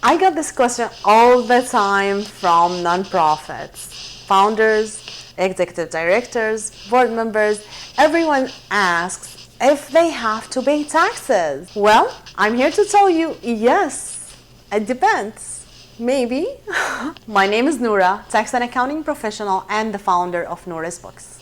I get this question all the time from nonprofits, founders, executive directors, board members. Everyone asks if they have to pay taxes. Well, I'm here to tell you, yes, it depends. Maybe. My name is Noura, tax and accounting professional and the founder of Noura's Books.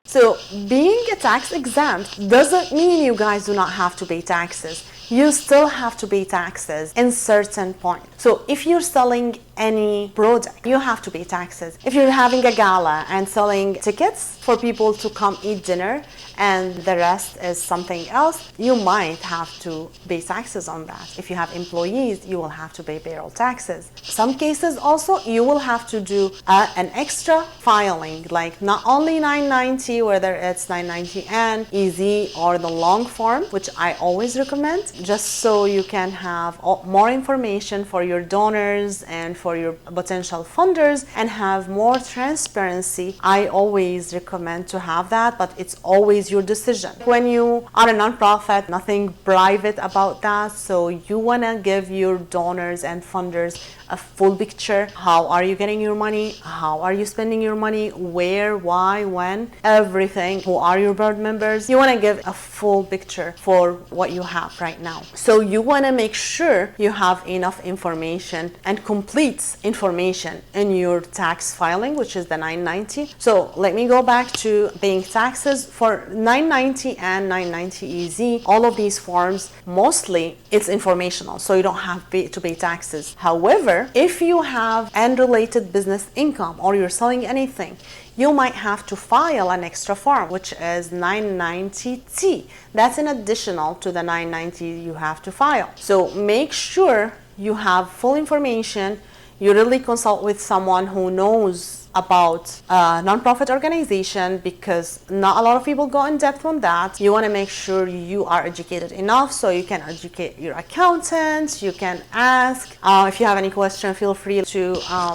So being a tax exempt doesn't mean you guys do not have to pay taxes. You still have to pay taxes in certain point. So if you're selling any product, you have to pay taxes. If you're having a gala and selling tickets for people to come eat dinner and the rest is something else, you might have to pay taxes on that. If you have employees, you will have to pay payroll taxes. Some cases also, you will have to do an extra filing, like not only 990, whether it's 990N, easy, or the long form, which I always recommend, just so you can have more information for your donors and for your potential funders and have more transparency. I always recommend to have that, but it's always your decision. When you are a nonprofit, nothing private about that, so you want to give your donors and funders a full picture. How are you getting your money? How are you spending your money? Where, why, when, everything. Who are your board members? You want to give a full picture for what you have right now. So you want to make sure you have enough information and complete information in your tax filing, which is the 990. So let me go back to paying taxes for 990 and 990 EZ. All of these forms, mostly it's informational, so you don't have to pay taxes. However, if you have unrelated business income or you're selling anything, you might have to file an extra form, which is 990T. That's an additional to the 990 you have to file. So make sure you have full information. You really consult with someone who knows about nonprofit organization, because not a lot of people go in depth on that. You want to make sure you are educated enough so you can educate your accountant. You can ask. If you have any question, feel free to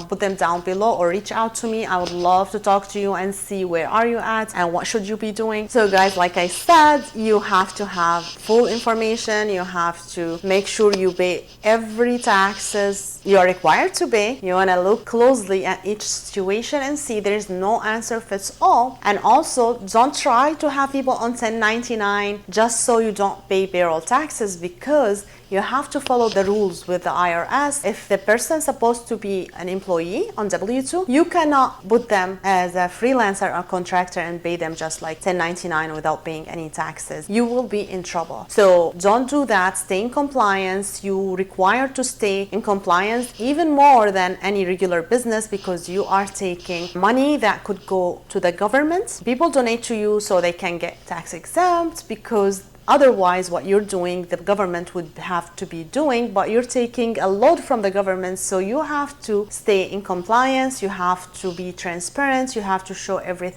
put them down below or reach out to me. I would love to talk to you and see where are you at and what should you be doing. So guys, like I said, you have to have full information. You have to make sure you pay every taxes you are required to pay. You want to look closely at each situation and see there's no answer fits all. And also, don't try to have people on 1099 just so you don't pay payroll taxes, because you have to follow the rules with the IRS. If the person is supposed to be an employee on W-2, you cannot put them as a freelancer or contractor and pay them just like 1099 without paying any taxes. You will be in trouble. So don't do that. Stay in compliance. You require to stay in compliance even more than any regular business, because you are taking money that could go to the government. People donate to you so they can get tax exempt, because otherwise what you're doing the government would have to be doing, but you're taking a load from the government. So you have to stay in compliance. You have to be transparent. You have to show every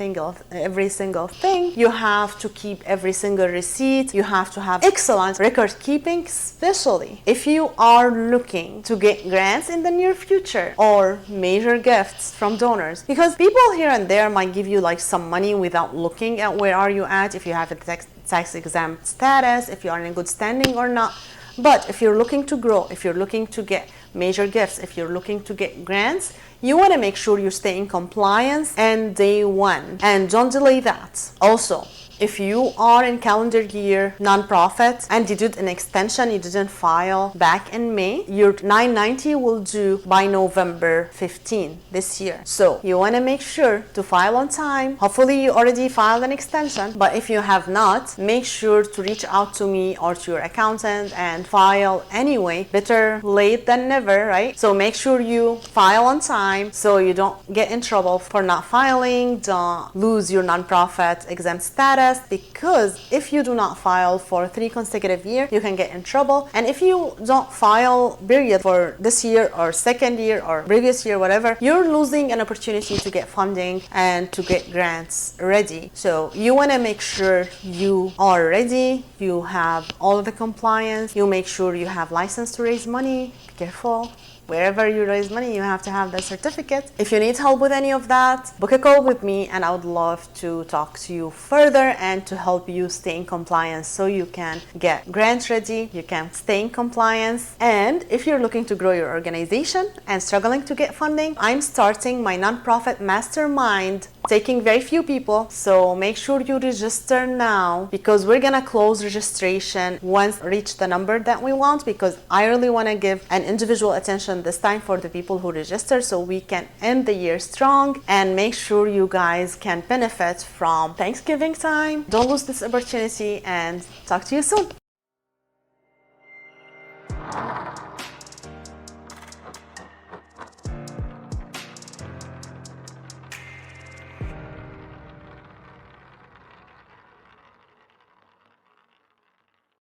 single thing. You have to keep every single receipt. You have to have excellent record keeping, especially if you are looking to get grants in the near future or major gifts from donors, because people here and there might give you like some money without looking at where are you at, if you have a tax exempt status, if you are in good standing or not. But if you're looking to grow, if you're looking to get major gifts, if you're looking to get grants, you want to make sure you stay in compliance and day one, and don't delay that. Also, if you are in calendar year nonprofit and you did an extension, you didn't file back in May, your 990 will due by November 15 this year. So you want to make sure to file on time. Hopefully you already filed an extension, but if you have not, make sure to reach out to me or to your accountant and file anyway. Better late than never, right? So make sure you file on time so you don't get in trouble for not filing. Don't lose your nonprofit exempt status, because if you do not file for 3 consecutive years, you can get in trouble. And if you don't file period for this year or second year or previous year, whatever, you're losing an opportunity to get funding and to get grants ready. So you want to make sure you are ready, you have all of the compliance, you make sure you have license to raise money. Be careful. wherever you raise money, you have to have that certificate. If you need help with any of that, book a call with me and I would love to talk to you further and to help you stay in compliance so you can get grant ready, you can stay in compliance. And if you're looking to grow your organization and struggling to get funding, I'm starting my nonprofit mastermind, taking very few people. So make sure you register now, because we're gonna close registration once we reach the number that we want, because I really want to give an individual attention this time for the people who register so we can end the year strong and make sure you guys can benefit from Thanksgiving time. Don't lose this opportunity and talk to you soon.